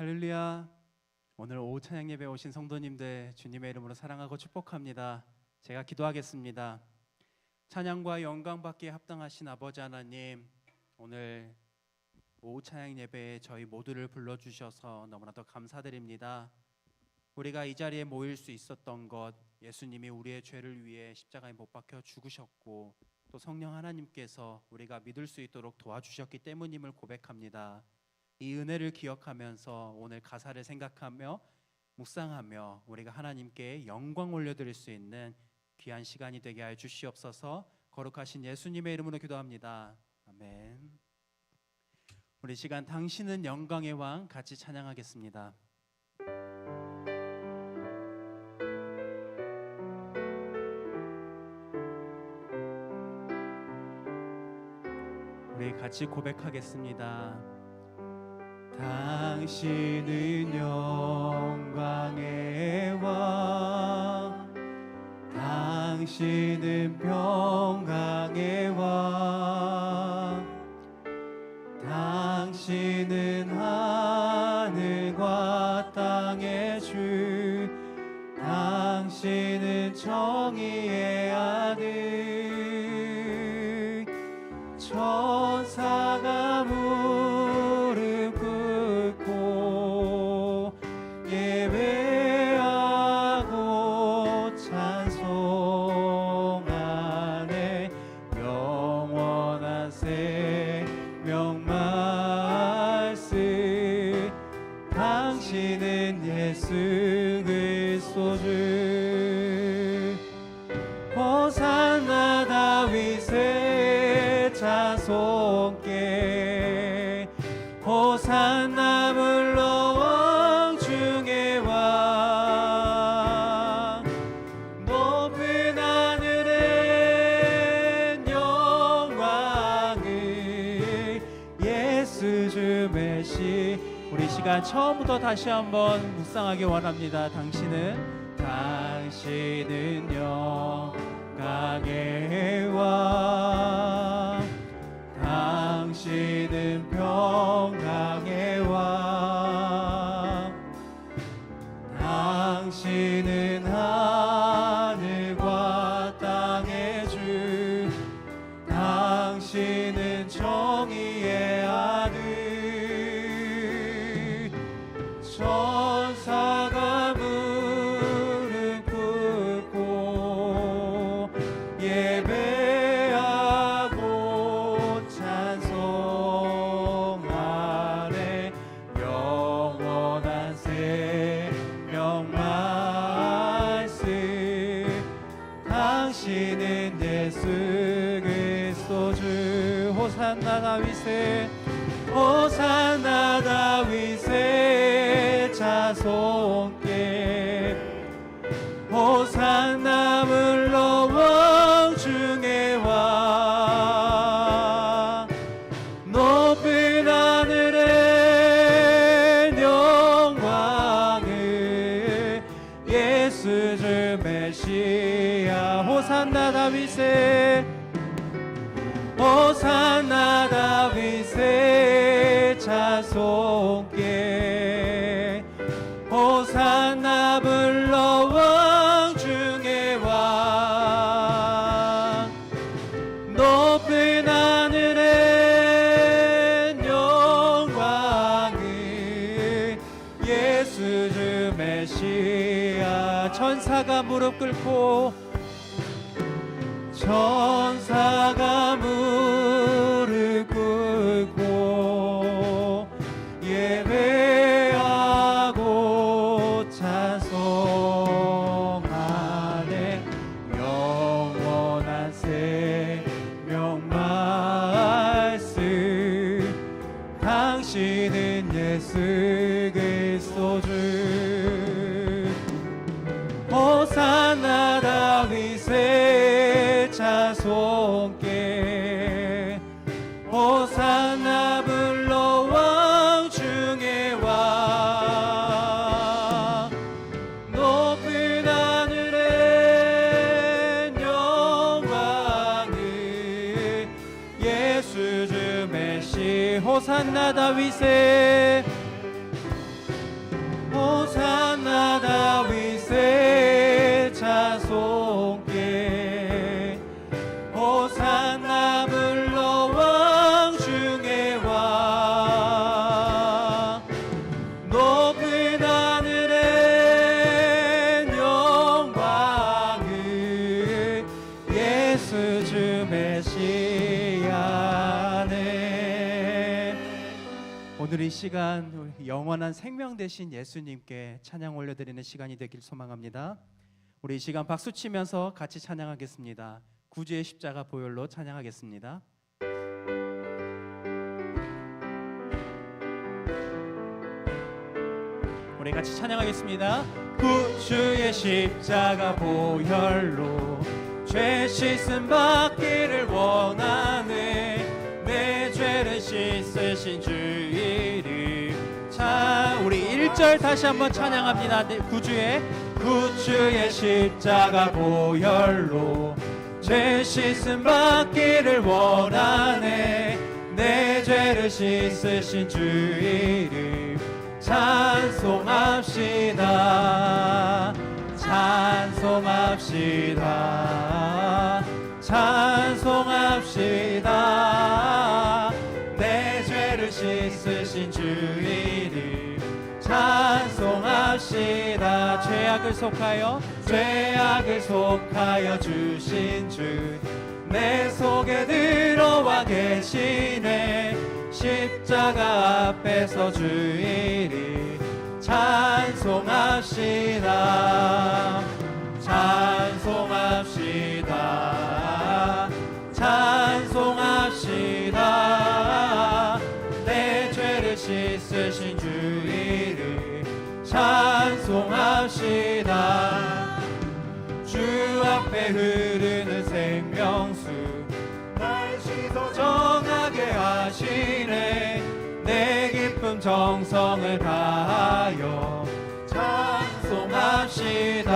할렐루야. 오늘 오후 찬양 예배 오신 성도님들 주님의 이름으로 사랑하고 축복합니다. 제가 기도하겠습니다. 찬양과 영광 받기에 합당하신 아버지 하나님, 오늘 오후 찬양 예배에 저희 모두를 불러주셔서 너무나도 감사드립니다. 우리가 이 자리에 모일 수 있었던 것, 예수님이 우리의 죄를 위해 십자가에 못 박혀 죽으셨고 또 성령 하나님께서 우리가 믿을 수 있도록 도와주셨기 때문임을 고백합니다. 이 은혜를 기억하면서 오늘 가사를 생각하며 묵상하며 우리가 하나님께 영광 올려드릴 수 있는 귀한 시간이 되게 하여 주시옵소서. 거룩하신 예수님의 이름으로 기도합니다. 아멘. 우리 시간 당신은 영광의 왕 같이 찬양하겠습니다. 우리 같이 고백하겠습니다. 당신은 영광의 왕, 당신은 평강의 왕, 당신은 하늘과 땅의 주, 당신은 정의의 아들, 천사가 무릎 꿇고 예배하고 찬송하네. 영원한 생명 말씀, 당신은 예수 그리스도 주. 호산나 다윗의 자손께, 호산나 물러왕 중의 왕. 높은 하늘엔 영광을 예수 주 메시. 우리 시간 처음부터 다시 한번 묵상하기 원합니다. 당신은 영광의 왕, 당신은 평강의 왕, 당신은 하늘과 땅의 주, 당신은 정의의 아들, 천사가 무릎 꿇고 예배하고 찬송하네. 영원한 생명 말씀, 당신은 예수 그리스도 주. 호산나 다윗의, 호산나 다윗의 자손께, 호산나 물러왕 중의 왕. 높은 하늘엔 영광을 예수 주 메시아. 호산나 다윗의, 호산나 다윗의 자손께, 호산나 물러왕 중의 왕. 높은 하늘엔 영광을 예수 주 메시아. 천사가 무릎 꿇고, 천사가 무릎 꿇고 예배하고 찬송하네. 영원한 생명 말씀, 당신은 예수 그리스도 주. 호산나 다윗의 자손께, 호산나 물러왕 중의 왕. 높은 하늘엔 영광을 예수 주 메시. 호산나 다윗의, 호산나 다윗의 자손께 호산나 물러왕 중의 왕 높은 하늘의 영광을 예수 주 메시아네. 오늘 이 시간 영원한 생명 되신 예수님께 찬양 올려드리는 시간이 되길 소망합니다. 우리 이 시간 박수 치면서 같이 찬양하겠습니다. 구주의 십자가 보혈로 찬양하겠습니다. 우리 같이 찬양하겠습니다. 구주의 십자가 보혈로 죄 씻음 받기를 원하네. 내 죄를 씻으신 주 이름. 자, 우리 1절 다시 한번 찬양합니다. 구주의 십자가 보혈로 죄 씻음 받기를 원하네. 내 죄를 씻으신 주 이름 찬송합시다. 찬송합시다. 찬송합시다. 내 죄를 씻으신 주 이름 찬송합시다. 죄악을 속하여 주신 주 내 속에 들어와 계시네. 십자가 앞에서 주 이름 찬송합시다. 찬송합시다. 찬송합시다. 내 죄를 씻으신 주 이름 찬송합시다. 주 앞에 흐르는 생명수 날 씻어 정하게 하시네. 내 기쁨 정성을 다하여 찬송합시다.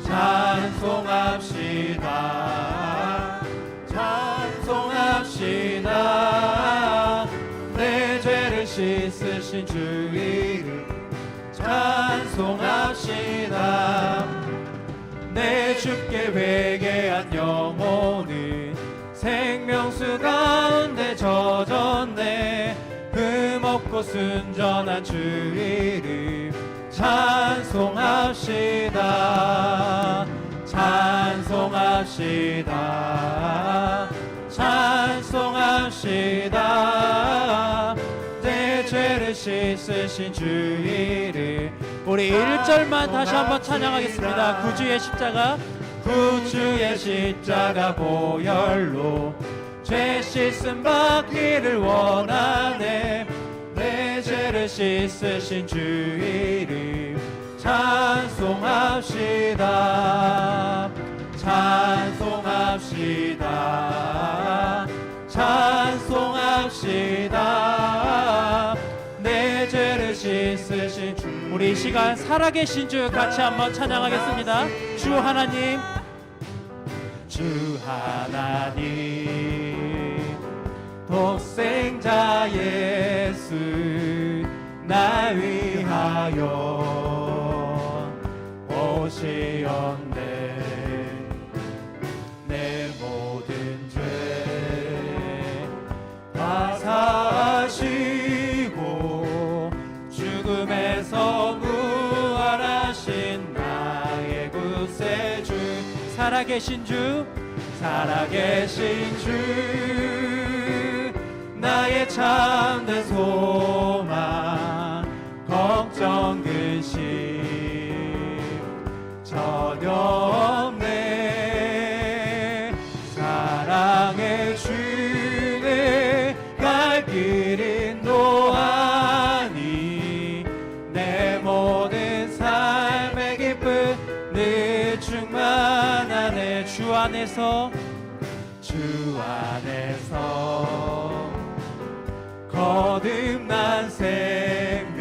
찬송합시다. 찬송합시다. 내 죄를 씻으신 주 이름 찬송합시다. 내 주께 회개한 영혼은 생명수 가운데 젖었네. 흠없고 순전한 주 이름 찬송합시다. 찬송합시다. 찬송합시다. 내 죄를 씻으신 주 이름. 우리 1절만 다시 한번 찬양하겠습니다. 구주의 십자가 보혈로 죄 씻음 받기를 원하네. 내 죄를 씻으신 주 이름 찬송합시다. 찬송합시다. 찬송합시다. 내 죄를 씻으신 주. 우리 이 시간 살아계신 주 같이 한번 찬양하겠습니다. 주 하나님, 주 하나님, 독생자 예수 날 위하여 오시었네. 내 모든 죄 다 사하시고 죽음에서 부활하신 나의 구세주. 살아계신 주, 살아계신 주, 나의 참된 소망, 걱정 근심 전혀 없네. 사랑의 주내 갈 길 인도하니 내 모든 삶의 기쁨 늘 충만하네. 주 안에서 거듭난 생명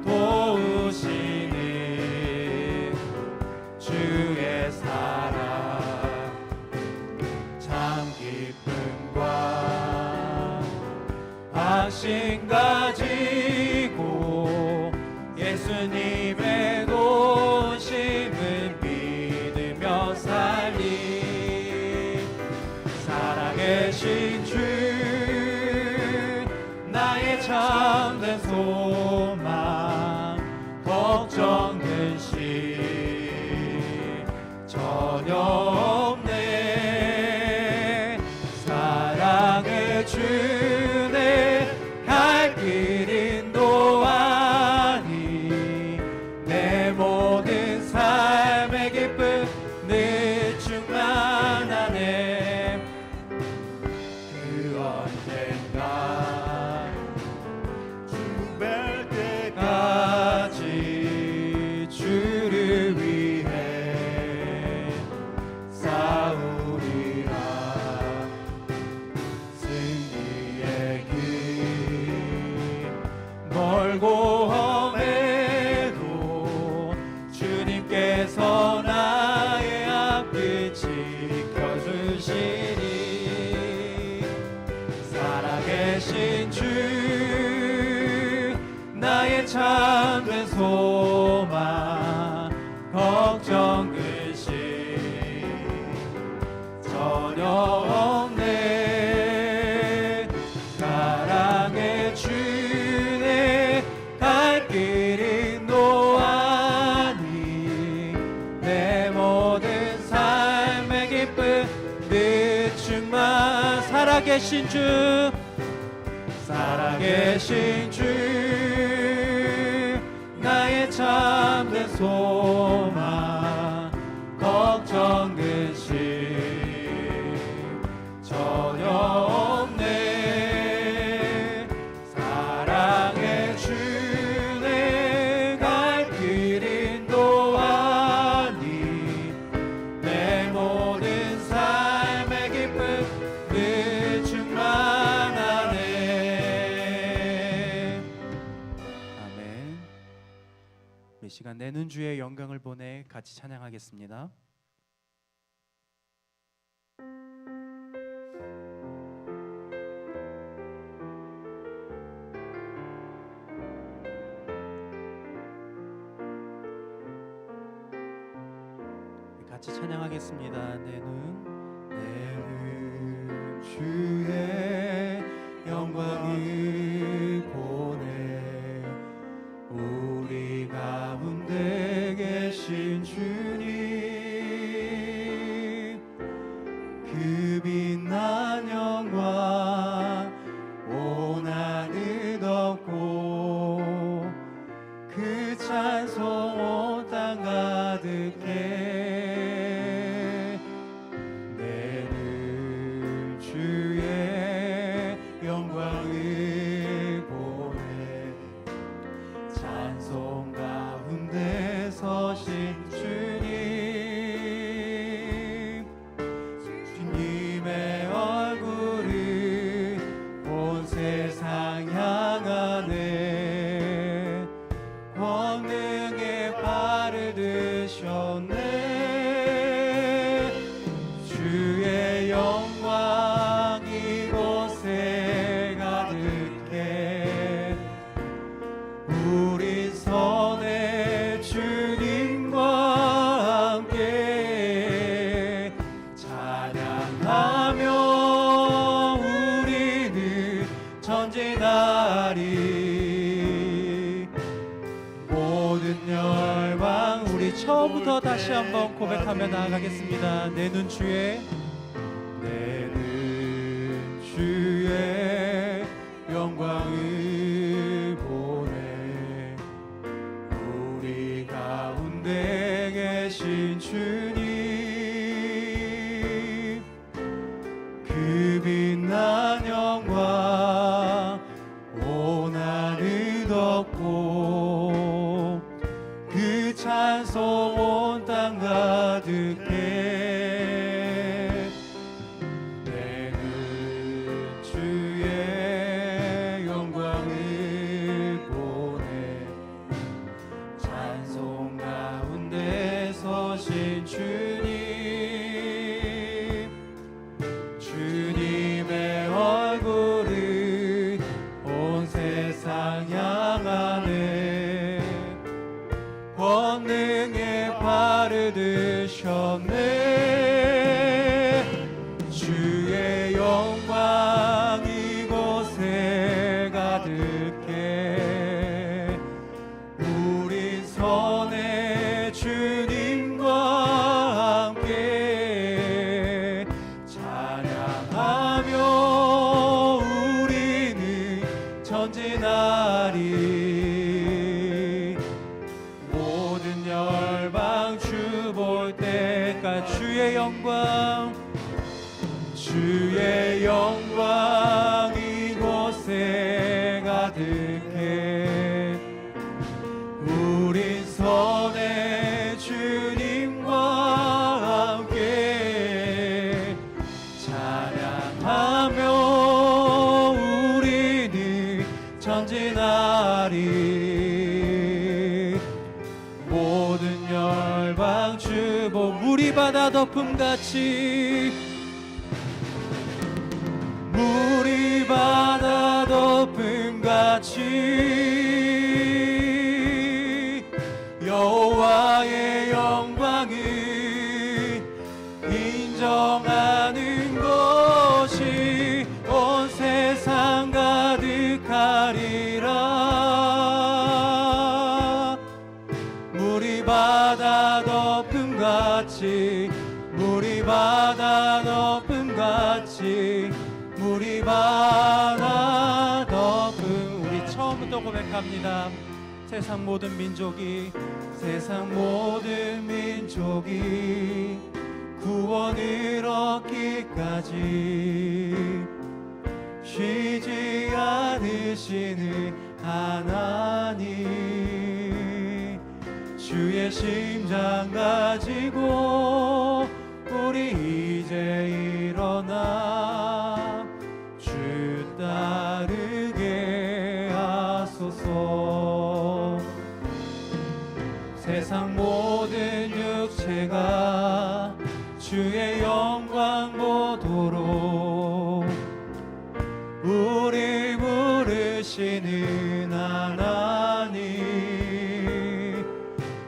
도우시는 주의 사랑 참 기쁨과 확신 가지고 예수님의 도심을 믿으며 살리. 살아계신 주 나의 참된 소망 걱정 근심 전혀 없네. 사랑의 주내 갈 길 인도하니 내 모든 삶의 기쁨 늘 충만하네. 그 언젠가 주 뵐 때까지 주를 위해 싸우리라. 승리의 길 멀고 험해도 주님께서 나의 앞길 지켜주시니. 살아계신 주 나의 참된 소망 걱정 근심 전혀 없네. 사랑의 주내 갈 길 인도하니 내 모든 삶의 기쁨 늘 충만. 살아계신 주 살아계신 주 나의 참된 소망 걱정 근심 전혀 없네. 사랑의 주내 갈 길 인도하니 내 모든 삶의 기쁨 늘 충만하네. 아멘. 이 시간 내는 주의 영광을 보내 같이 찬양하겠습니다. 같이 찬양하겠습니다. 내 눈 주의 영광을 보내 우리 가운데 계신 주님. 그 빛난 영광 온 하늘 덮고 그 찬송 온 땅 가득해. 내는 주의 영광을 보내 찬송 가운데 서신 주님. 주님의 얼굴을 온 세상 향하네. 권능의 발을 드셨네. 주의 영광 이곳에 가득해. 우리 선에 주님과 함께 찬양하며 우리는 전진하리. 모든 열방 우리 처음부터 다시 한번 고백하며 나아가겠습니다. 내 눈 주의 영광을 보내 우리 가운데 계신 주님. 그 빛난 영광 온 하늘 덮고 그 찬송 온 땅 가득해. 전진하리. 모든 열방 주 볼 때까지 주의 영광 이곳에 가득해. 우린 선의 주님과 함께 찬양하며 우리는 전진하리. 모든 열방 주보 물이 바다 덮음같이 물이 바다 덮음같이 여호와의 영광을 인정하는 것이 온 세상 가득하리라. 물이 바다 덮음같이 물이 바다 덮음같이 물이 바다 덮음. 우리 처음부터 고백합니다. 세상 모든 민족이 구원을 얻기까지 쉬지 않으시는 하나님, 주의 심장 가지고 우리 이제 일어나 주 따르게 하소서. 세상 모든 육체가 주의 영광 보도록 우리 부르시는 하나님,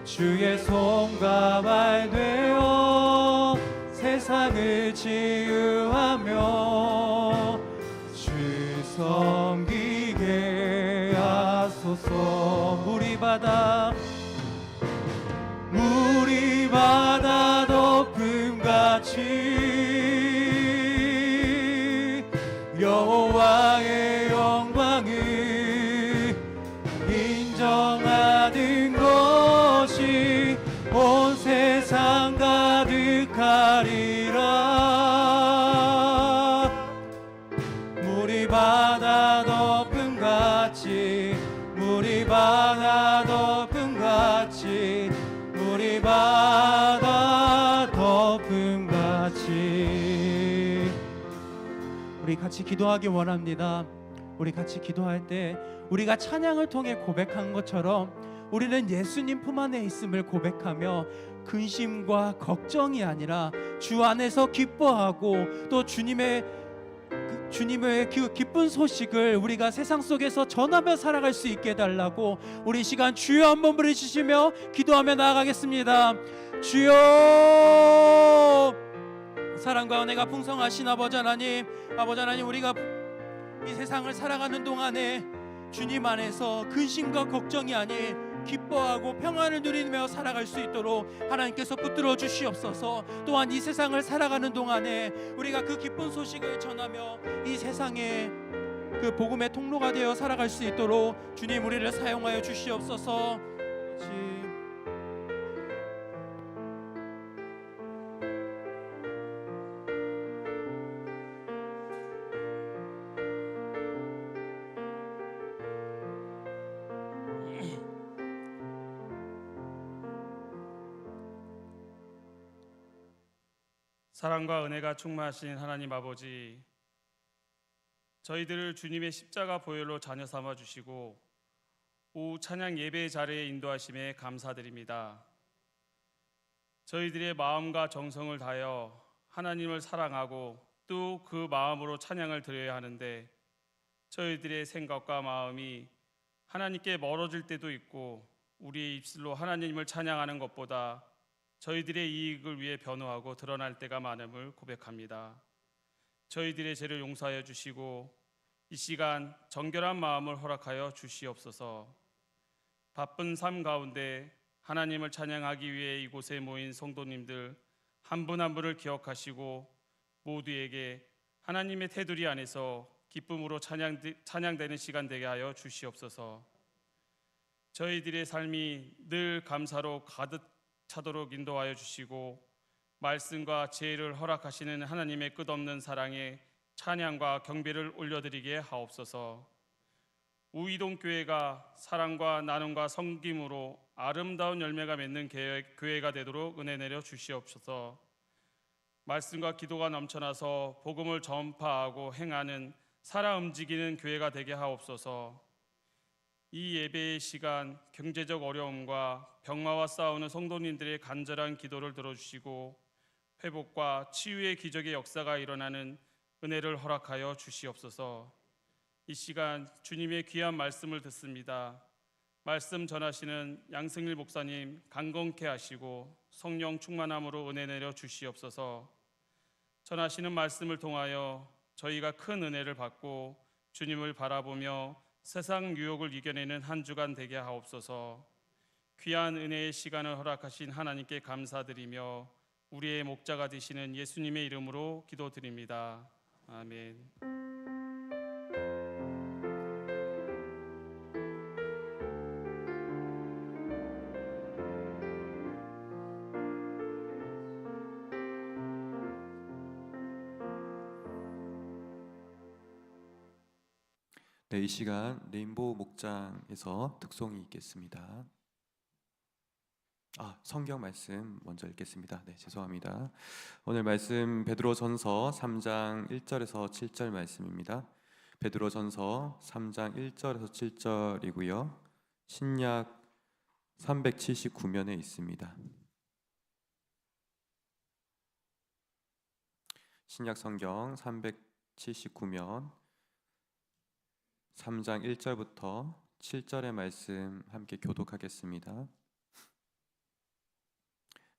주의 손과 발 되어 세상을 치유하며 주 섬기게 하소서. 물이 바다 덮음같이 여호와의 영광을 인정하는 것이 온 세상 가득하리라. 물이 바다 덮음같이 물이 바다 덮음같이 물이 바다 덮음같이. 우리 같이 기도하기 원합니다. 우리 같이 기도할 때 우리가 찬양을 통해 고백한 것처럼 우리는 예수님 품 안에 있음을 고백하며 근심과 걱정이 아니라 주 안에서 기뻐하고 또 주님의 그 기쁜 소식을 우리가 세상 속에서 전하며 살아갈 수 있게 해달라고 우리 시간 주여 한번 부르시며 기도하며 나아가겠습니다. 주여, 사랑과 은혜가 풍성하신 아버지 하나님, 우리가 이 세상을 살아가는 동안에 주님 안에서 근심과 걱정이 아닌 기뻐하고 평안을 누리며 살아갈 수 있도록 하나님께서 붙들어 주시옵소서. 또한 이 세상을 살아가는 동안에 우리가 그 기쁜 소식을 전하며 이 세상에 그 복음의 통로가 되어 살아갈 수 있도록 주님 우리를 사용하여 주시옵소서. 사랑과 은혜가 충만하신 하나님 아버지, 저희들을 주님의 십자가 보혈로 자녀 삼아 주시고 오후 찬양 예배의 자리에 인도하심에 감사드립니다. 저희들의 마음과 정성을 다하여 하나님을 사랑하고 또 그 마음으로 찬양을 드려야 하는데 저희들의 생각과 마음이 하나님께 멀어질 때도 있고 우리의 입술로 하나님을 찬양하는 것보다 저희들의 이익을 위해 변호하고 드러날 때가 많음을 고백합니다. 저희들의 죄를 용서하여 주시고 이 시간 정결한 마음을 허락하여 주시옵소서. 바쁜 삶 가운데 하나님을 찬양하기 위해 이곳에 모인 성도님들 한 분 한 분을 기억하시고 모두에게 하나님의 테두리 안에서 기쁨으로 찬양되는 시간 되게 하여 주시옵소서. 저희들의 삶이 늘 감사로 가득 차도록 인도하여 주시고 말씀과 지혜를 허락하시는 하나님의 끝없는 사랑에 찬양과 경배를 올려드리게 하옵소서. 우이동교회가 사랑과 나눔과 섬김으로 아름다운 열매가 맺는 교회가 되도록 은혜 내려 주시옵소서. 말씀과 기도가 넘쳐나서 복음을 전파하고 행하는 살아 움직이는 교회가 되게 하옵소서. 이 예배의 시간 경제적 어려움과 병마와 싸우는 성도님들의 간절한 기도를 들어주시고 회복과 치유의 기적의 역사가 일어나는 은혜를 허락하여 주시옵소서. 이 시간 주님의 귀한 말씀을 듣습니다. 말씀 전하시는 양승일 목사님 강건케 하시고 성령 충만함으로 은혜 내려 주시옵소서. 전하시는 말씀을 통하여 저희가 큰 은혜를 받고 주님을 바라보며 세상 유혹을 이겨내는 한 주간 되게 하옵소서. 귀한 은혜의 시간을 허락하신 하나님께 감사드리며 우리의 목자가 되시는 예수님의 이름으로 기도드립니다. 아멘. 네, 이 시간 레인보우 목장에서 특송이 있겠습니다. 성경 말씀 먼저 읽겠습니다. 네, 죄송합니다. 오늘 말씀 베드로전서 3장 1절에서 7절 말씀입니다. 베드로전서 3장 1절에서 7절이고요. 신약 379면에 있습니다. 신약 성경 379면 3장 1절부터 7절의 말씀 함께 교독하겠습니다.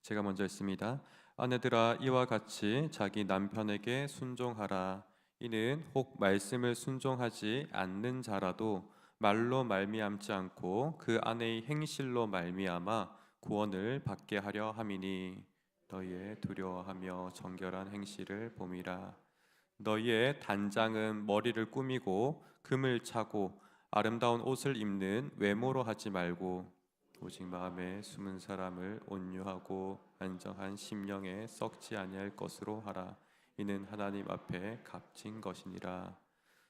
제가 먼저 읽습니다. 아내들아 이와 같이 자기 남편에게 순종하라. 이는 혹 말씀을 순종하지 않는 자라도 말로 말미암지 않고 그 아내의 행실로 말미암아 구원을 받게 하려 함이니 너희의 두려워하며 정결한 행실을 봄이라. 너희의 단장은 머리를 꾸미고 금을 차고 아름다운 옷을 입는 외모로 하지 말고 오직 마음에 숨은 사람을 온유하고 안정한 심령에 썩지 아니할 것으로 하라. 이는 하나님 앞에 값진 것이니라.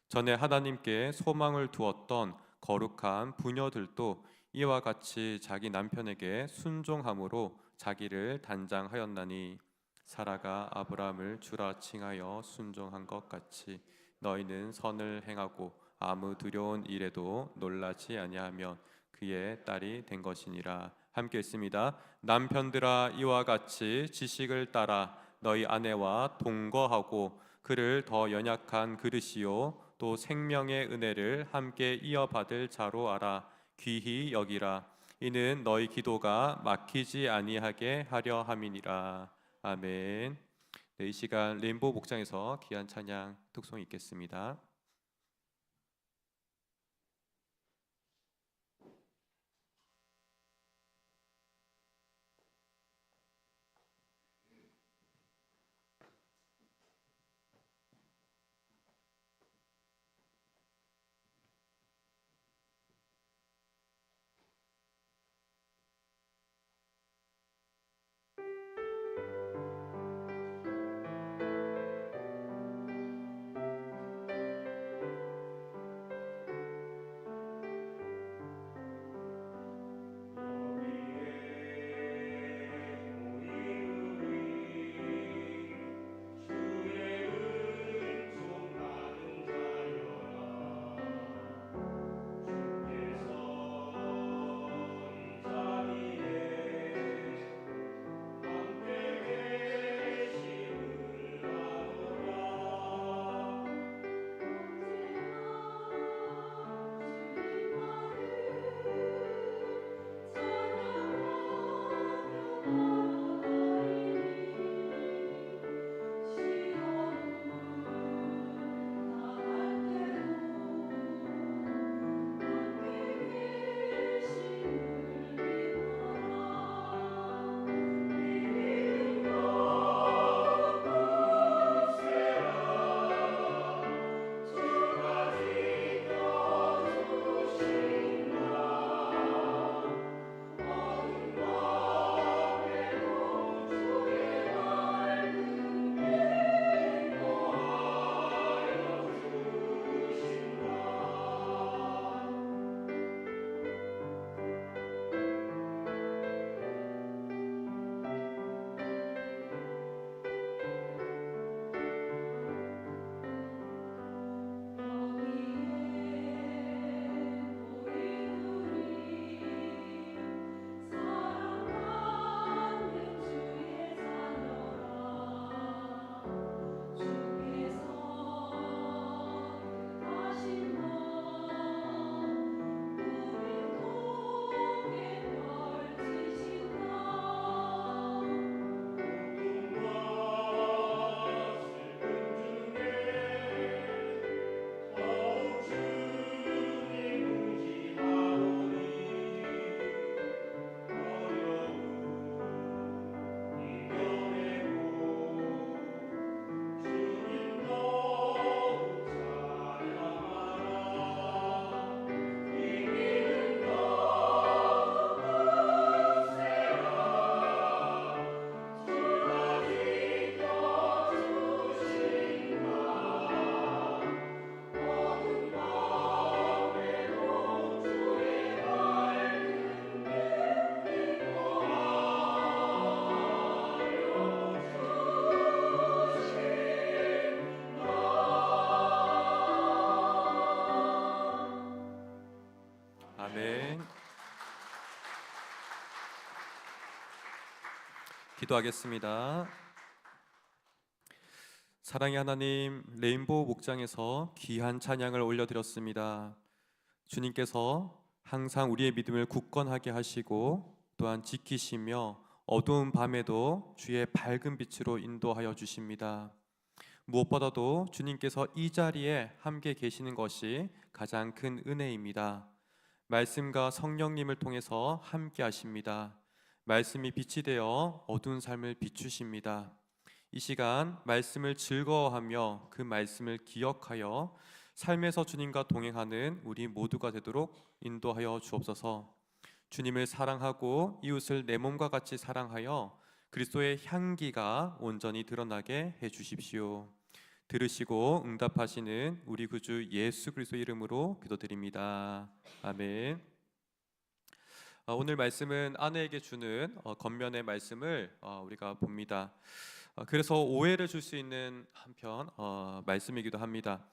전에 하나님께 소망을 두었던 거룩한 부녀들도 이와 같이 자기 남편에게 순종함으로 자기를 단장하였나니 사라가 아브라함을 주라 칭하여 순종한 것 같이 너희는 선을 행하고 아무 두려운 일에도 놀라지 아니하며 그의 딸이 된 것이니라. 함께 읽습니다. 남편들아 이와 같이 지식을 따라 너희 아내와 동거하고 그를 더 연약한 그릇이요 또 생명의 은혜를 함께 이어받을 자로 알아 귀히 여기라. 이는 너희 기도가 막히지 아니하게 하려 함이니라. 아멘. 네, 이 시간 레인보우 목장에서 귀한 찬양 특송이 있겠습니다. 기도하겠습니다. 사랑의 하나님, 레인보우 목장에서 귀한 찬양을 올려드렸습니다. 주님께서 항상 우리의 믿음을 굳건하게 하시고 또한 지키시며 어두운 밤에도 주의 밝은 빛으로 인도하여 주십니다. 무엇보다도 주님께서 이 자리에 함께 계시는 것이 가장 큰 은혜입니다. 말씀과 성령님을 통해서 함께 하십니다. 말씀이 빛이 되어 어두운 삶을 비추십니다. 이 시간 말씀을 즐거워하며 그 말씀을 기억하여 삶에서 주님과 동행하는 우리 모두가 되도록 인도하여 주옵소서. 주님을 사랑하고 이웃을 내 몸과 같이 사랑하여 그리스도의 향기가 온전히 드러나게 해 주십시오. 들으시고 응답하시는 우리 구주 예수 그리스도 이름으로 기도드립니다. 아멘. 오늘 말씀은 아내에게 주는 겉면의 말씀을 우리가 봅니다. 그래서 오해를 줄 수 있는 한편 말씀이기도 합니다.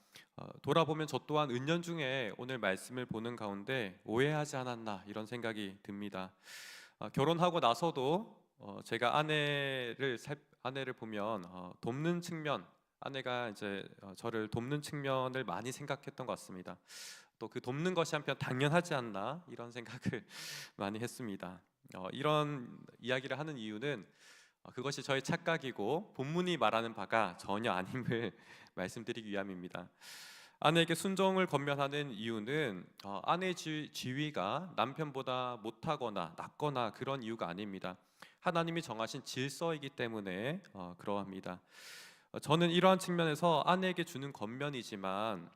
돌아보면 저 또한 은연중에 오늘 말씀을 보는 가운데 오해하지 않았나 이런 생각이 듭니다. 결혼하고 나서도 제가 아내를 보면 돕는 측면, 아내가 이제 저를 돕는 측면을 많이 생각했던 것 같습니다. 또 그 돕는 것이 한편 당연하지 않나 이런 생각을 많이 했습니다. 이런 이야기를 하는 이유는 그것이 저의 착각이고 본문이 말하는 바가 전혀 아님을 말씀드리기 위함입니다. 아내에게 순종을 권면하는 이유는 아내의 지위가 남편보다 못하거나 낮거나 그런 이유가 아닙니다. 하나님이 정하신 질서이기 때문에 그러합니다. 저는 이러한 측면에서 아내에게 주는 권면이지만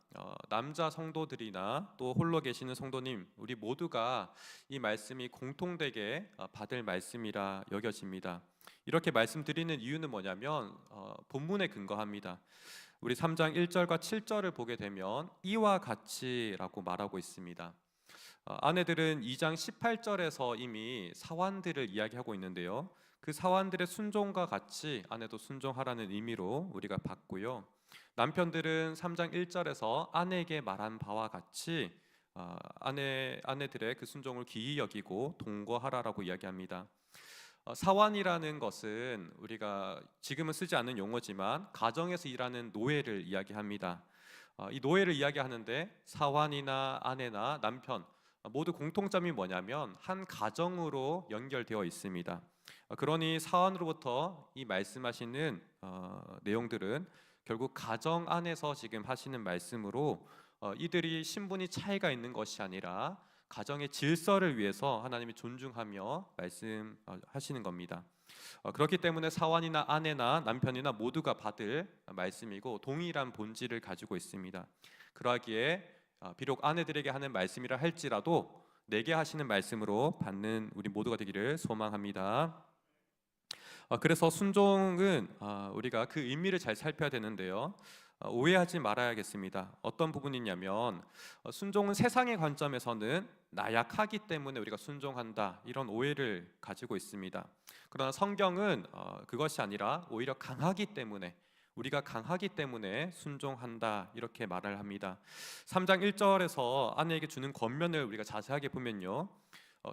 남자 성도들이나 또 홀로 계시는 성도님 우리 모두가 이 말씀이 공통되게 받을 말씀이라 여겨집니다. 이렇게 말씀드리는 이유는 뭐냐면 본문에 근거합니다. 우리 3장 1절과 7절을 보게 되면 이와 같이라고 말하고 있습니다. 아내들은 2장 18절에서 이미 사환들을 이야기하고 있는데요. 그 사환들의 순종과 같이 아내도 순종하라는 의미로 우리가 봤고요. 남편들은 3장 1절에서 아내에게 말한 바와 같이 아내들의 그 순종을 기이 여기고 동거하라라고 이야기합니다. 사환이라는 것은 우리가 지금은 쓰지 않는 용어지만 가정에서 일하는 노예를 이야기합니다. 이 노예를 이야기하는데 사환이나 아내나 남편 모두 공통점이 뭐냐면 한 가정으로 연결되어 있습니다. 그러니 사환으로부터 이 말씀하시는 내용들은 결국 가정 안에서 지금 하시는 말씀으로 이들이 신분이 차이가 있는 것이 아니라 가정의 질서를 위해서 하나님이 존중하며 말씀하시는 겁니다. 그렇기 때문에 사환이나 아내나 남편이나 모두가 받을 말씀이고 동일한 본질을 가지고 있습니다. 그러하기에 비록 아내들에게 하는 말씀이라 할지라도 내게 하시는 말씀으로 받는 우리 모두가 되기를 소망합니다. 그래서 순종은 우리가 그 의미를 잘 살펴야 되는데요. 오해하지 말아야겠습니다. 어떤 부분이냐면 순종은 세상의 관점에서는 나약하기 때문에 우리가 순종한다 이런 오해를 가지고 있습니다. 그러나 성경은 그것이 아니라 오히려 강하기 때문에 우리가 강하기 때문에 순종한다 이렇게 말을 합니다. 3장 1절에서 아내에게 주는 권면을 우리가 자세하게 보면요.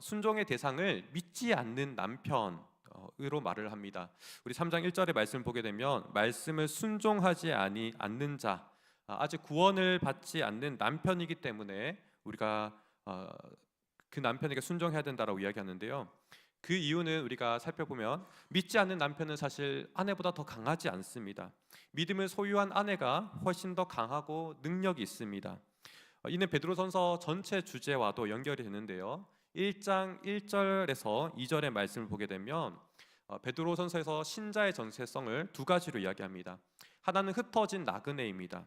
순종의 대상을 믿지 않는 남편으로 말을 합니다. 우리 3장 1절의 말씀을 보게 되면 말씀을 순종하지 않는 자, 아직 구원을 받지 않는 남편이기 때문에 우리가 그 남편에게 순종해야 된다라고 이야기하는데요. 그 이유는 우리가 살펴보면 믿지 않는 남편은 사실 아내보다 더 강하지 않습니다. 믿음을 소유한 아내가 훨씬 더 강하고 능력이 있습니다. 이는 베드로전서 전체 주제와도 연결이 되는데요. 1장 1절에서 2절의 말씀을 보게 되면 베드로전서에서 신자의 정체성을 두 가지로 이야기합니다. 하나는 흩어진 나그네입니다.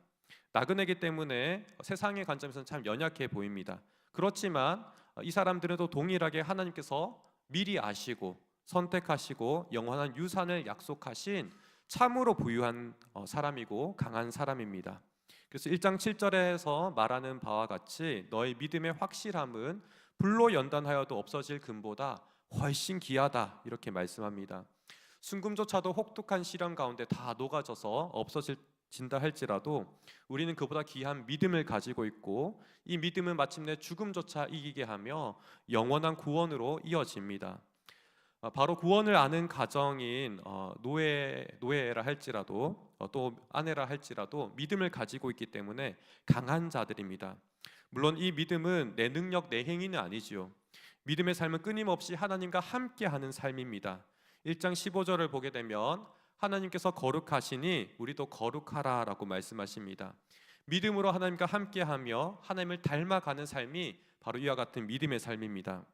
나그네이기 때문에 세상의 관점에서는 참 연약해 보입니다. 그렇지만 이 사람들은 또 동일하게 하나님께서 미리 아시고 선택하시고 영원한 유산을 약속하신 참으로 부유한 사람이고 강한 사람입니다. 그래서 1장 7절에서 말하는 바와 같이 너의 믿음의 확실함은 불로 연단하여도 없어질 금보다 훨씬 귀하다 이렇게 말씀합니다. 순금조차도 혹독한 시련 가운데 다 녹아져서 없어진다 할지라도 우리는 그보다 귀한 믿음을 가지고 있고 이 믿음은 마침내 죽음조차 이기게 하며 영원한 구원으로 이어집니다. 바로 구원을 아는 가정인 노예라 할지라도 또 아내라 할지라도 믿음을 가지고 있기 때문에 강한 자들입니다. 물론 이 믿음은 내 능력, 내 행위는 아니지요. 믿음의 삶은 끊임없이 하나님과 함께하는 삶입니다. 1장 15절을 보게 되면 하나님께서 거룩하시니 우리도 거룩하라라고 말씀하십니다. 믿음으로 하나님과 함께하며 하나님을 닮아가는 삶이 바로 이와 같은 믿음의 삶입니다.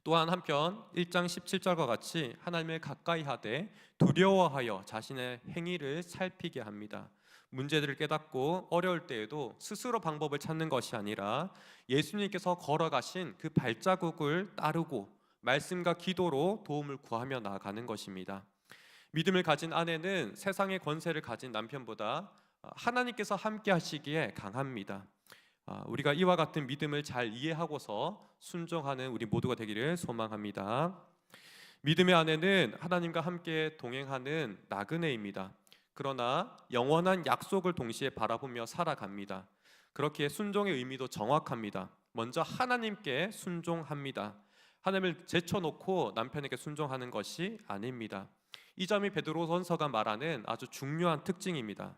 또한 한편 1장 17절과 같이 하나님을 가까이 하되 두려워하여 자신의 행위를 살피게 합니다. 문제들을 깨닫고 어려울 때에도 스스로 방법을 찾는 것이 아니라 예수님께서 걸어가신 그 발자국을 따르고 말씀과 기도로 도움을 구하며 나아가는 것입니다. 믿음을 가진 아내는 세상의 권세를 가진 남편보다 하나님께서 함께 하시기에 강합니다. 우리가 이와 같은 믿음을 잘 이해하고서 순종하는 우리 모두가 되기를 소망합니다. 믿음의 아내는 하나님과 함께 동행하는 나그네입니다. 그러나 영원한 약속을 동시에 바라보며 살아갑니다. 그렇기에 순종의 의미도 정확합니다. 먼저 하나님께 순종합니다. 하나님을 제쳐놓고 남편에게 순종하는 것이 아닙니다. 이 점이 베드로전서가 말하는 아주 중요한 특징입니다.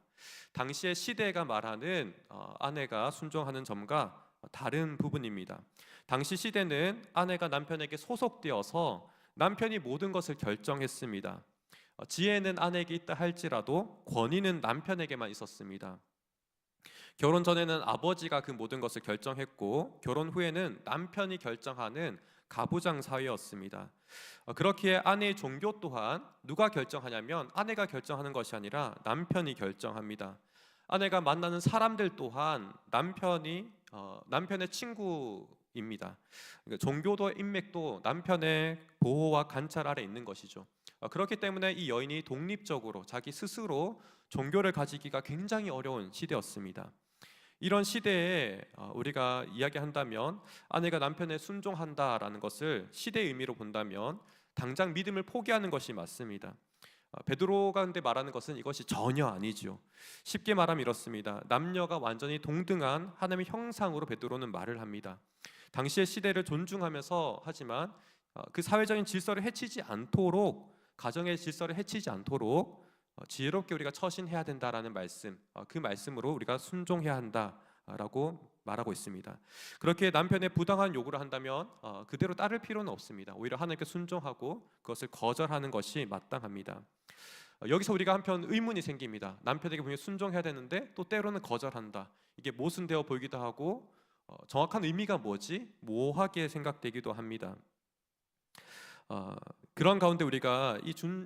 당시의 시대가 말하는 아내가 순종하는 점과 다른 부분입니다. 당시 시대는 아내가 남편에게 소속되어서 남편이 모든 것을 결정했습니다. 지혜는 아내에게 있다 할지라도 권위는 남편에게만 있었습니다. 결혼 전에는 아버지가 그 모든 것을 결정했고 결혼 후에는 남편이 결정하는 가부장 사회였습니다. 그렇기에 아내의 종교 또한 누가 결정하냐면 아내가 결정하는 것이 아니라 남편이 결정합니다. 아내가 만나는 사람들 또한 남편의 친구입니다. 그러니까 종교도 인맥도 남편의 보호와 관찰 아래 있는 것이죠. 그렇기 때문에 이 여인이 독립적으로 자기 스스로 종교를 가지기가 굉장히 어려운 시대였습니다. 이런 시대에 우리가 이야기한다면 아내가 남편에 순종한다라는 것을 시대의 의미로 본다면 당장 믿음을 포기하는 것이 맞습니다. 베드로가 근데 말하는 것은 이것이 전혀 아니지요. 쉽게 말하면 이렇습니다. 남녀가 완전히 동등한 하나님의 형상으로 베드로는 말을 합니다. 당시의 시대를 존중하면서 하지만 그 사회적인 질서를 해치지 않도록 가정의 질서를 해치지 않도록 지혜롭게 우리가 처신해야 된다라는 말씀, 그 말씀으로 우리가 순종해야 한다라고 말하고 있습니다. 그렇게 남편의 부당한 요구를 한다면 그대로 따를 필요는 없습니다. 오히려 하나님께 순종하고 그것을 거절하는 것이 마땅합니다. 여기서 우리가 한편 의문이 생깁니다. 남편에게 분명히 순종해야 되는데 또 때로는 거절한다. 이게 모순되어 보이기도 하고 정확한 의미가 뭐지? 모호하게 생각되기도 합니다. 그런 가운데 우리가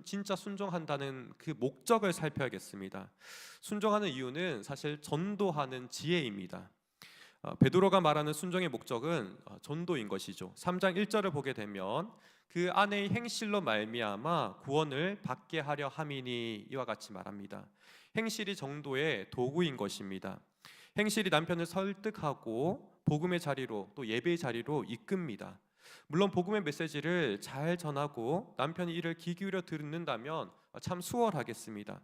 진짜 순종한다는 그 목적을 살펴야겠습니다. 순종하는 이유는 사실 전도하는 지혜입니다. 베드로가 말하는 순종의 목적은 전도인 것이죠. 3장 1절을 보게 되면 그 아내의 행실로 말미암아 구원을 받게 하려 함이니 이와 같이 말합니다. 행실이 전도의 도구인 것입니다. 행실이 남편을 설득하고 복음의 자리로 또 예배의 자리로 이끕니다. 물론 복음의 메시지를 잘 전하고 남편이 이를 귀 기울여 듣는다면 참 수월하겠습니다.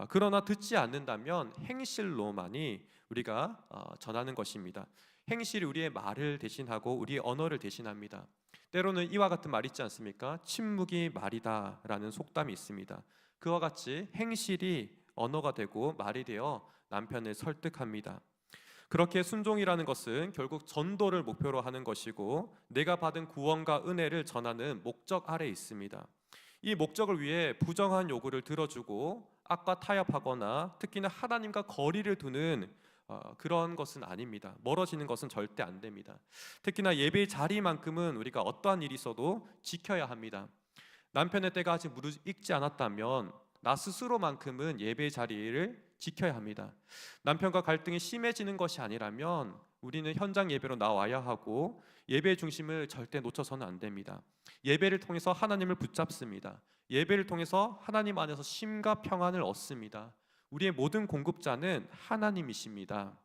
그러나 듣지 않는다면 행실로만이 우리가 전하는 것입니다. 행실이 우리의 말을 대신하고 우리의 언어를 대신합니다. 때로는 이와 같은 말 있지 않습니까? 침묵이 말이다 라는 속담이 있습니다. 그와 같이 행실이 언어가 되고 말이 되어 남편을 설득합니다. 그렇게 순종이라는 것은 결국 전도를 목표로 하는 것이고 내가 받은 구원과 은혜를 전하는 목적 아래 있습니다. 이 목적을 위해 부정한 요구를 들어주고 악과 타협하거나 특히나 하나님과 거리를 두는 그런 것은 아닙니다. 멀어지는 것은 절대 안 됩니다. 특히나 예배의 자리만큼은 우리가 어떠한 일이 있어도 지켜야 합니다. 남편의 때가 아직 무르익지 않았다면 나 스스로만큼은 예배의 자리를 지켜야 합니다. 남편과 갈등이 심해지는 것이 아니라면 우리는 현장 예배로 나와야 하고 예배의 중심을 절대 놓쳐서는 안 됩니다. 예배를 통해서 하나님을 붙잡습니다. 예배를 통해서 하나님 안에서 쉼과 평안을 얻습니다. 우리의 모든 공급자는 하나님이십니다.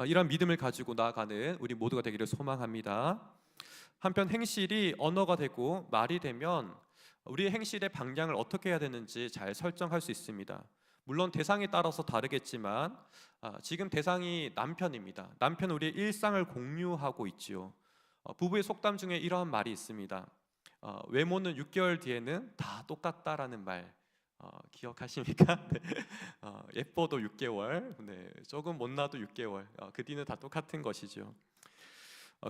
이런 믿음을 가지고 나아가는 우리 모두가 되기를 소망합니다. 한편 행실이 언어가 되고 말이 되면 우리의 행실의 방향을 어떻게 해야 되는지 잘 설정할 수 있습니다. 물론 대상에 따라서 다르겠지만 지금 대상이 남편입니다. 남편은 우리의 일상을 공유하고 있지요. 부부의 속담 중에 이러한 말이 있습니다. 외모는 6개월 뒤에는 다 똑같다라는 말 기억하십니까? 네. 예뻐도 6개월, 네, 조금 못나도 6개월, 그 뒤는 다 똑같은 것이죠.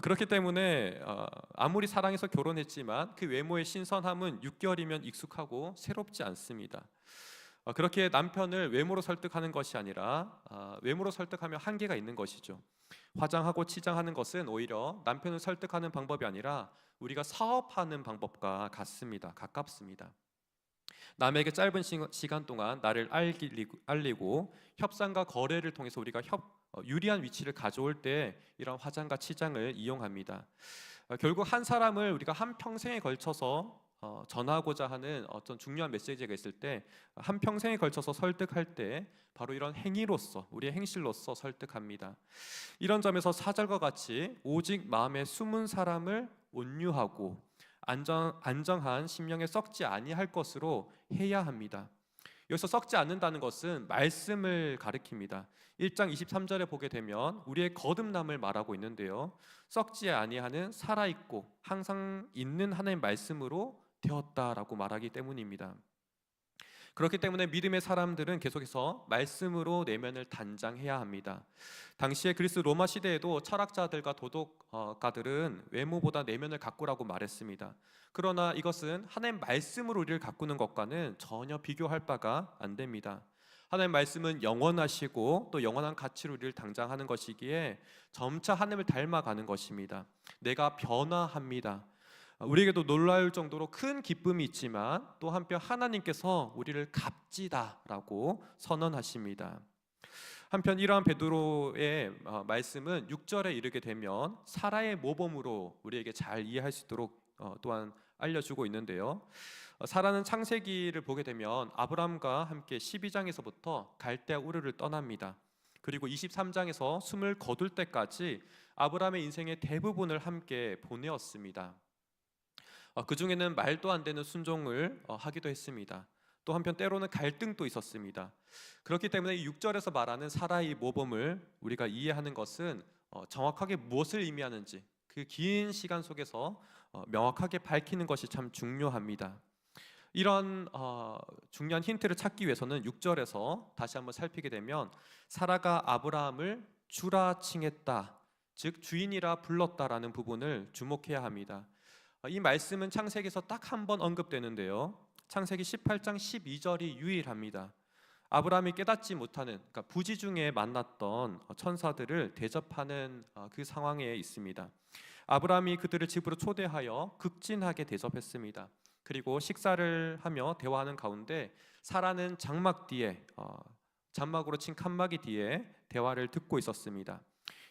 그렇기 때문에 아무리 사랑해서 결혼했지만 그 외모의 신선함은 6개월이면 익숙하고 새롭지 않습니다. 그렇게 남편을 외모로 설득하는 것이 아니라 외모로 설득하면 한계가 있는 것이죠. 화장하고 치장하는 것은 오히려 남편을 설득하는 방법이 아니라 우리가 사업하는 방법과 같습니다. 가깝습니다. 남에게 짧은 시간 동안 나를 알리고 협상과 거래를 통해서 우리가 유리한 위치를 가져올 때 이런 화장과 치장을 이용합니다. 결국 한 사람을 우리가 한 평생에 걸쳐서 전하고자 하는 어떤 중요한 메시지가 있을 때 한 평생에 걸쳐서 설득할 때 바로 이런 행위로서 우리의 행실로서 설득합니다. 이런 점에서 4절과 같이 오직 마음에 숨은 사람을 온유하고 안정한 심령에 썩지 아니할 것으로 해야 합니다. 여기서 썩지 않는다는 것은 말씀을 가리킵니다. 1장 23절에 보게 되면 우리의 거듭남을 말하고 있는데요, 썩지 아니하는 살아있고 항상 있는 하나님의 말씀으로 되었다라고 말하기 때문입니다. 그렇기 때문에 믿음의 사람들은 계속해서 말씀으로 내면을 단장해야 합니다. 당시에 그리스 로마 시대에도 철학자들과 도덕가들은 외모보다 내면을 가꾸라고 말했습니다. 그러나 이것은 하나님의 말씀으로 우리를 가꾸는 것과는 전혀 비교할 바가 안 됩니다. 하나님의 말씀은 영원하시고 또 영원한 가치로 우리를 당장하는 것이기에 점차 하나님을 닮아가는 것입니다. 내가 변화합니다. 우리에게도 놀라울 정도로 큰 기쁨이 있지만 또 한편 하나님께서 우리를 값지다라고 선언하십니다. 한편 이러한 베드로의 말씀은 6절에 이르게 되면 사라의 모범으로 우리에게 잘 이해할 수 있도록 또한 알려주고 있는데요, 사라는 창세기를 보게 되면 아브람과 함께 12장에서부터 갈대아 우르를 떠납니다. 그리고 23장에서 숨을 거둘 때까지 아브람의 인생의 대부분을 함께 보내었습니다. 그 중에는 말도 안 되는 순종을 하기도 했습니다. 또 한편 때로는 갈등도 있었습니다. 그렇기 때문에 6절에서 말하는 사라의 모범을 우리가 이해하는 것은 정확하게 무엇을 의미하는지 그 긴 시간 속에서 명확하게 밝히는 것이 참 중요합니다. 이런 중요한 힌트를 찾기 위해서는 6절에서 다시 한번 살피게 되면 사라가 아브라함을 주라 칭했다, 즉 주인이라 불렀다라는 부분을 주목해야 합니다. 이 말씀은 창세기에서 딱 한 번 언급되는데요, 창세기 18장 12절이 유일합니다. 아브라함이 깨닫지 못하는, 그러니까 부지 중에 만났던 천사들을 대접하는 그 상황에 있습니다. 아브라함이 그들을 집으로 초대하여 극진하게 대접했습니다. 그리고 식사를 하며 대화하는 가운데 사라는 장막 뒤에 장막으로 친 칸막이 뒤에 대화를 듣고 있었습니다.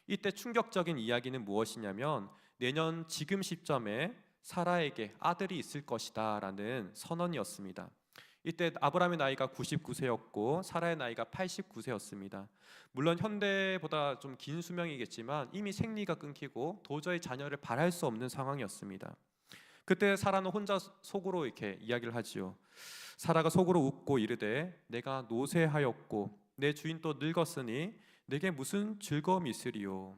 이때 충격적인 이야기는 무엇이냐면 내년 지금 시점에 사라에게 아들이 있을 것이다 라는 선언이었습니다. 이때 아브라함의 나이가 99세였고 사라의 나이가 89세였습니다. 물론 현대보다 좀 긴 수명이겠지만 이미 생리가 끊기고 도저히 자녀를 바랄 수 없는 상황이었습니다. 그때 사라는 혼자 속으로 이렇게 이야기를 하지요. 사라가 속으로 웃고 이르되 내가 노쇠하였고 내 주인 또 늙었으니 내게 무슨 즐거움이 있으리요.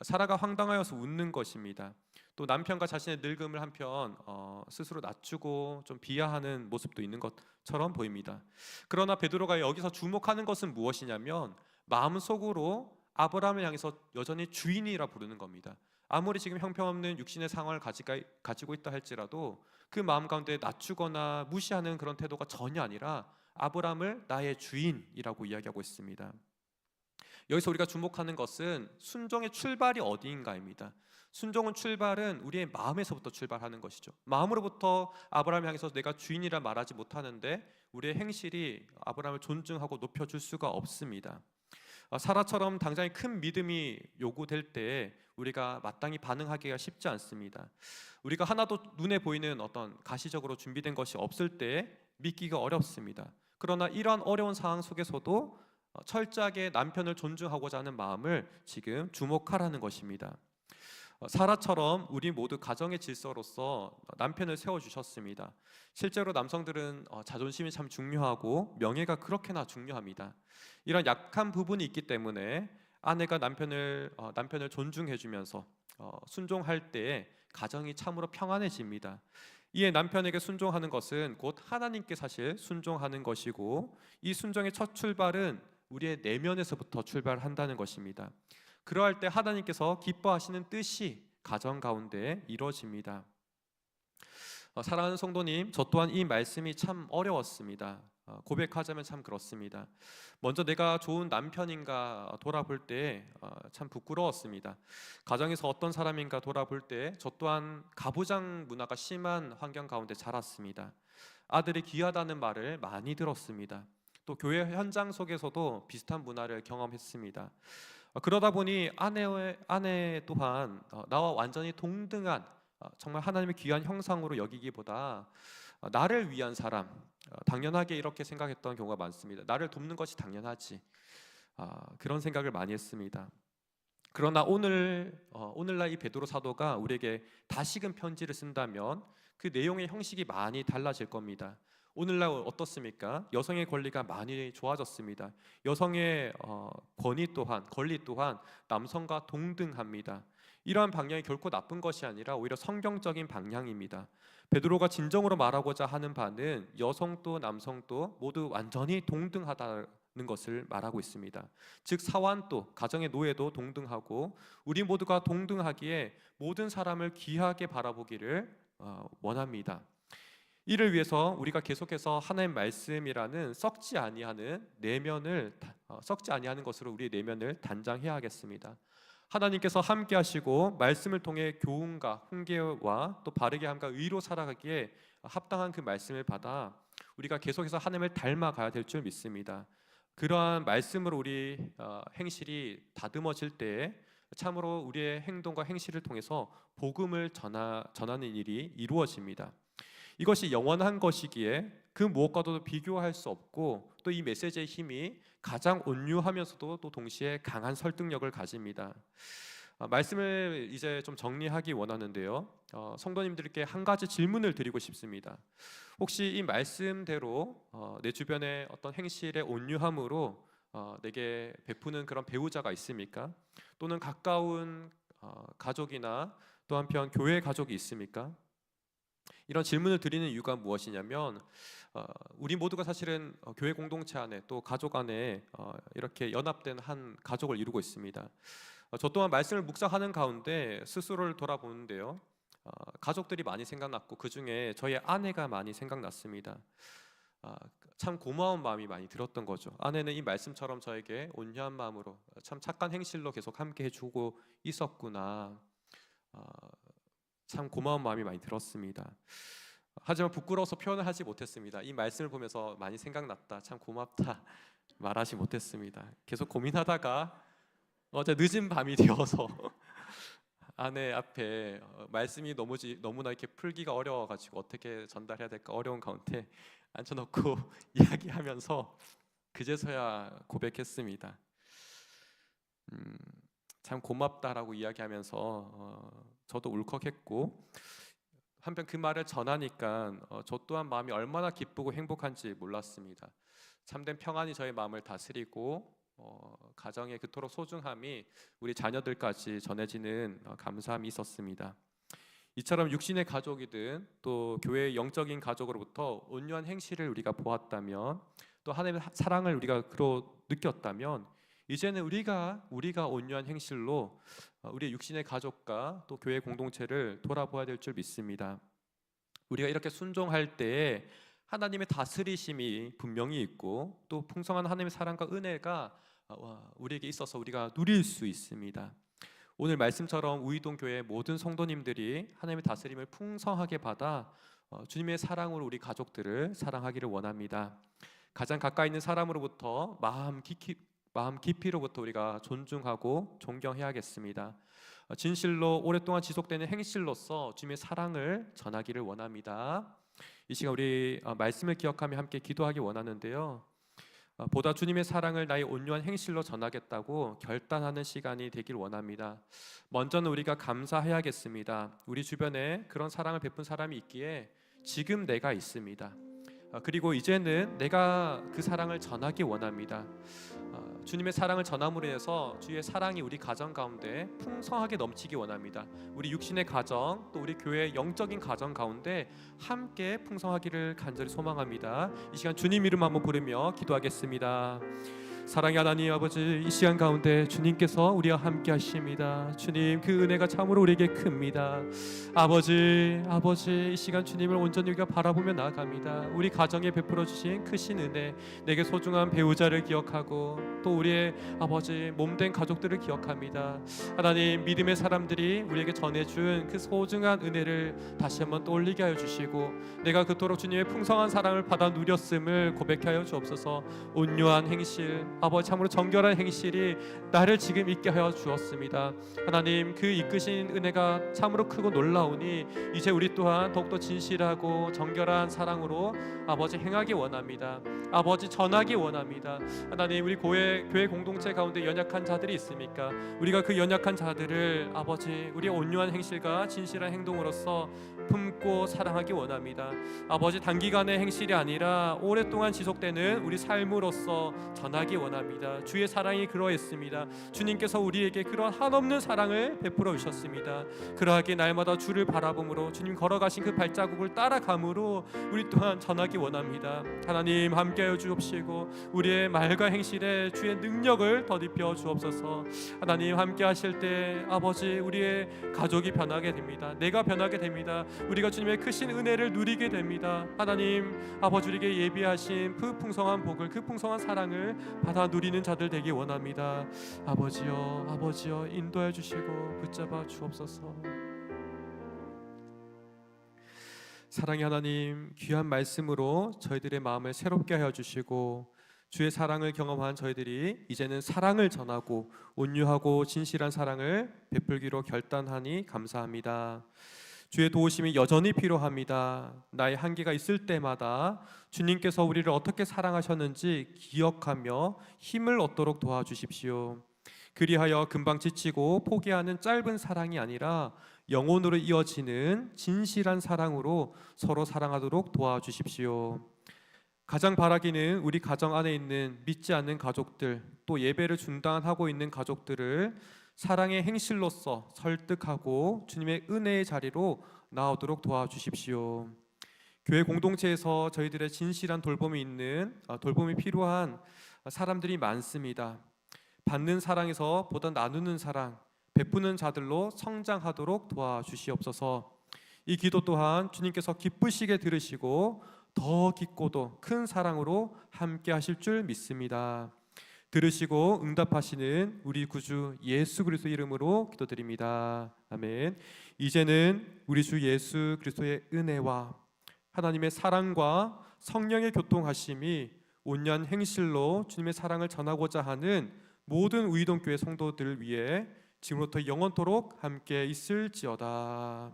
사라가 황당하여서 웃는 것입니다. 또 남편과 자신의 늙음을 한편 스스로 낮추고 좀 비하하는 모습도 있는 것처럼 보입니다. 그러나 베드로가 여기서 주목하는 것은 무엇이냐면 마음속으로 아브라함을 향해서 여전히 주인이라 부르는 겁니다. 아무리 지금 형편없는 육신의 상황을 가지고 있다 할지라도 그 마음 가운데 낮추거나 무시하는 그런 태도가 전혀 아니라 아브라함을 나의 주인이라고 이야기하고 있습니다. 여기서 우리가 주목하는 것은 순종의 출발이 어디인가입니다. 순종은 출발은 우리의 마음에서부터 출발하는 것이죠. 마음으로부터 아브라함을 향해서 내가 주인이라 말하지 못하는데 우리의 행실이 아브라함을 존중하고 높여줄 수가 없습니다. 사라처럼 당장에 큰 믿음이 요구될 때 우리가 마땅히 반응하기가 쉽지 않습니다. 우리가 하나도 눈에 보이는 어떤 가시적으로 준비된 것이 없을 때 믿기가 어렵습니다. 그러나 이러한 어려운 상황 속에서도 철저하게 남편을 존중하고자 하는 마음을 지금 주목하라는 것입니다. 사라처럼 우리 모두 가정의 질서로서 남편을 세워주셨습니다. 실제로 남성들은 자존심이 참 중요하고 명예가 그렇게나 중요합니다. 이런 약한 부분이 있기 때문에 아내가 남편을 존중해주면서 순종할 때 가정이 참으로 평안해집니다. 이에 남편에게 순종하는 것은 곧 하나님께 사실 순종하는 것이고, 이 순종의 첫 출발은 우리의 내면에서부터 출발한다는 것입니다. 그러할 때 하나님께서 기뻐하시는 뜻이 가정 가운데 이루어집니다. 사랑하는 성도님, 저 또한 이 말씀이 참 어려웠습니다. 고백하자면 참 그렇습니다. 먼저 내가 좋은 남편인가 돌아볼 때 참 부끄러웠습니다. 가정에서 어떤 사람인가 돌아볼 때 저 또한 가부장 문화가 심한 환경 가운데 자랐습니다. 아들이 귀하다는 말을 많이 들었습니다. 또 교회 현장 속에서도 비슷한 문화를 경험했습니다. 그러다 보니 아내 또한 나와 완전히 동등한 정말 하나님의 귀한 형상으로 여기기보다 나를 위한 사람, 당연하게 이렇게 생각했던 경우가 많습니다. 나를 돕는 것이 당연하지, 그런 생각을 많이 했습니다. 그러나 오늘날 이 베드로 사도가 우리에게 다시금 편지를 쓴다면 그 내용의 형식이 많이 달라질 겁니다. 오늘날 어떻습니까? 여성의 권리가 많이 좋아졌습니다. 여성의 권위 또한, 권리 또한 남성과 동등합니다. 이러한 방향이 결코 나쁜 것이 아니라 오히려 성경적인 방향입니다. 베드로가 진정으로 말하고자 하는 바는 여성도 남성도 모두 완전히 동등하다는 것을 말하고 있습니다. 즉 사환도, 가정의 노예도 동등하고 우리 모두가 동등하기에 모든 사람을 귀하게 바라보기를 원합니다. 이를 위해서 우리가 계속해서 하나님 말씀이라는 썩지 아니하는 것으로 우리의 내면을 단장해야 하겠습니다. 하나님께서 함께 하시고 말씀을 통해 교훈과 훈계와 또 바르게 함과 의로 살아가기에 합당한 그 말씀을 받아 우리가 계속해서 하나님을 닮아가야 될 줄 믿습니다. 그러한 말씀으로 우리 행실이 다듬어질 때 참으로 우리의 행동과 행실을 통해서 복음을 전하는 일이 이루어집니다. 이것이 영원한 것이기에 그 무엇과도 비교할 수 없고, 또 이 메시지의 힘이 가장 온유하면서도 또 동시에 강한 설득력을 가집니다. 말씀을 이제 좀 정리하기 원하는데요. 성도님들께 한 가지 질문을 드리고 싶습니다. 혹시 이 말씀대로 내 주변의 어떤 행실의 온유함으로 내게 베푸는 그런 배우자가 있습니까? 또는 가까운 가족이나 또 한편 교회 가족이 있습니까? 이런 질문을 드리는 이유가 무엇이냐면 우리 모두가 사실은 교회 공동체 안에 또 가족 안에 이렇게 연합된 한 가족을 이루고 있습니다. 저 또한 말씀을 묵상하는 가운데 스스로를 돌아보는데요, 가족들이 많이 생각났고 그 중에 저희 아내가 많이 생각났습니다. 참 고마운 마음이 많이 들었던 거죠. 아내는 이 말씀처럼 저에게 온유한 마음으로 참 착한 행실로 계속 함께 해주고 있었구나, 참 고마운 마음이 많이 들었습니다. 하지만 부끄러워서 표현을 하지 못했습니다. 이 말씀을 보면서 많이 생각났다, 참 고맙다 말하지 못했습니다. 계속 고민하다가 어제 늦은 밤이 되어서 아내 앞에 말씀이 너무나 이렇게 풀기가 어려워가지고 어떻게 전달해야 될까 어려운 가운데 앉혀놓고 이야기하면서 그제서야 고백했습니다. 참 고맙다라고 이야기하면서 저도 울컥했고, 한편 그 말을 전하니까 저 또한 마음이 얼마나 기쁘고 행복한지 몰랐습니다. 참된 평안이 저의 마음을 다스리고 가정의 그토록 소중함이 우리 자녀들까지 전해지는 감사함이 있었습니다. 이처럼 육신의 가족이든 또 교회의 영적인 가족으로부터 온유한 행실을 우리가 보았다면, 또 하나님의 사랑을 우리가 그로 느꼈다면, 이제는 우리가 온유한 행실로 우리의 육신의 가족과 또 교회 공동체를 돌아보아야 될 줄 믿습니다. 우리가 이렇게 순종할 때에 하나님의 다스리심이 분명히 있고 또 풍성한 하나님의 사랑과 은혜가 우리에게 있어서 우리가 누릴 수 있습니다. 오늘 말씀처럼 우이동 교회 모든 성도님들이 하나님의 다스림을 풍성하게 받아 주님의 사랑으로 우리 가족들을 사랑하기를 원합니다. 가장 가까이 있는 사람으로부터 마음 깊이로부터 우리가 존중하고 존경해야겠습니다. 진실로 오랫동안 지속되는 행실로서 주님의 사랑을 전하기를 원합니다. 이 시간 우리 말씀을 기억하며 함께 기도하기 원하는데요, 보다 주님의 사랑을 나의 온유한 행실로 전하겠다고 결단하는 시간이 되길 원합니다. 먼저는 우리가 감사해야겠습니다. 우리 주변에 그런 사랑을 베푼 사람이 있기에 지금 내가 있습니다. 그리고 이제는 내가 그 사랑을 전하기 원합니다. 주님의 사랑을 전함으로 해서 주의 사랑이 우리 가정 가운데 풍성하게 넘치기 원합니다. 우리 육신의 가정, 또 우리 교회의 영적인 가정 가운데 함께 풍성하기를 간절히 소망합니다. 이 시간 주님 이름 한번 부르며 기도하겠습니다. 사랑의 하나님 아버지, 이 시간 가운데 주님께서 우리와 함께 하십니다. 주님, 그 은혜가 참으로 우리에게 큽니다. 아버지, 이 시간 주님을 온전히 우리가 바라보며 나아갑니다. 우리 가정에 베풀어 주신 크신 은혜, 내게 소중한 배우자를 기억하고 또 우리의 아버지 몸된 가족들을 기억합니다. 하나님, 믿음의 사람들이 우리에게 전해준 그 소중한 은혜를 다시 한번 떠올리게 하여 주시고, 내가 그토록 주님의 풍성한 사랑을 받아 누렸음을 고백하여 주옵소서. 온유한 행실, 아버지 참으로 정결한 행실이 나를 지금 있게 하여 주었습니다. 하나님, 그 이끄신 은혜가 참으로 크고 놀라우니 이제 우리 또한 더욱더 진실하고 정결한 사랑으로 아버지 행하기 원합니다. 아버지 전하기 원합니다. 하나님, 우리 교회 공동체 가운데 연약한 자들이 있습니까? 우리가 그 연약한 자들을 아버지 우리의 온유한 행실과 진실한 행동으로서 품고 사랑하기 원합니다. 아버지, 단기간의 행실이 아니라 오랫동안 지속되는 우리 삶으로서 전하기 원합니다. 주의 사랑이 그러했습니다. 주님께서 우리에게 그런 한없는 사랑을 베풀어 주셨습니다. 그러하게 날마다 주를 바라봄으로 주님 걸어가신 그 발자국을 따라감으로 우리 또한 전하기 원합니다. 하나님, 함께하여 주옵시고 우리의 말과 행실에 주의 능력을 덧입혀 주옵소서. 하나님, 함께하실 때 아버지 우리의 가족이 변하게 됩니다. 내가 변하게 됩니다. 우리가 주님의 크신 은혜를 누리게 됩니다. 하나님, 아버지 우리에게 예비하신 그 풍성한 복을, 그 풍성한 사랑을 받아 누리는 자들 되기 원합니다. 아버지여 인도해 주시고 붙잡아 주옵소서. 사랑의 하나님, 귀한 말씀으로 저희들의 마음을 새롭게 하여 주시고 주의 사랑을 경험한 저희들이 이제는 사랑을 전하고 온유하고 진실한 사랑을 베풀기로 결단하니 감사합니다. 주의 도우심이 여전히 필요합니다. 나의 한계가 있을 때마다 주님께서 우리를 어떻게 사랑하셨는지 기억하며 힘을 얻도록 도와주십시오. 그리하여 금방 지치고 포기하는 짧은 사랑이 아니라 영혼으로 이어지는 진실한 사랑으로 서로 사랑하도록 도와주십시오. 가장 바라기는 우리 가정 안에 있는 믿지 않는 가족들, 또 예배를 중단하고 있는 가족들을 사랑의 행실로서 설득하고 주님의 은혜의 자리로 나오도록 도와주십시오. 교회 공동체에서 저희들의 진실한 돌봄이 필요한 사람들이 많습니다. 받는 사랑에서 보다 나누는 사랑, 베푸는 자들로 성장하도록 도와주시옵소서. 이 기도 또한 주님께서 기쁘시게 들으시고 더 깊고도 큰 사랑으로 함께 하실 줄 믿습니다. 들으시고 응답하시는 우리 구주 예수 그리스도 이름으로 기도드립니다. 아멘. 이제는 우리 주 예수 그리스도의 은혜와 하나님의 사랑과 성령의 교통하심이 온유한 행실로 주님의 사랑을 전하고자 하는 모든 우이동교회 성도들을 위해 지금부터 영원토록 함께 있을지어다.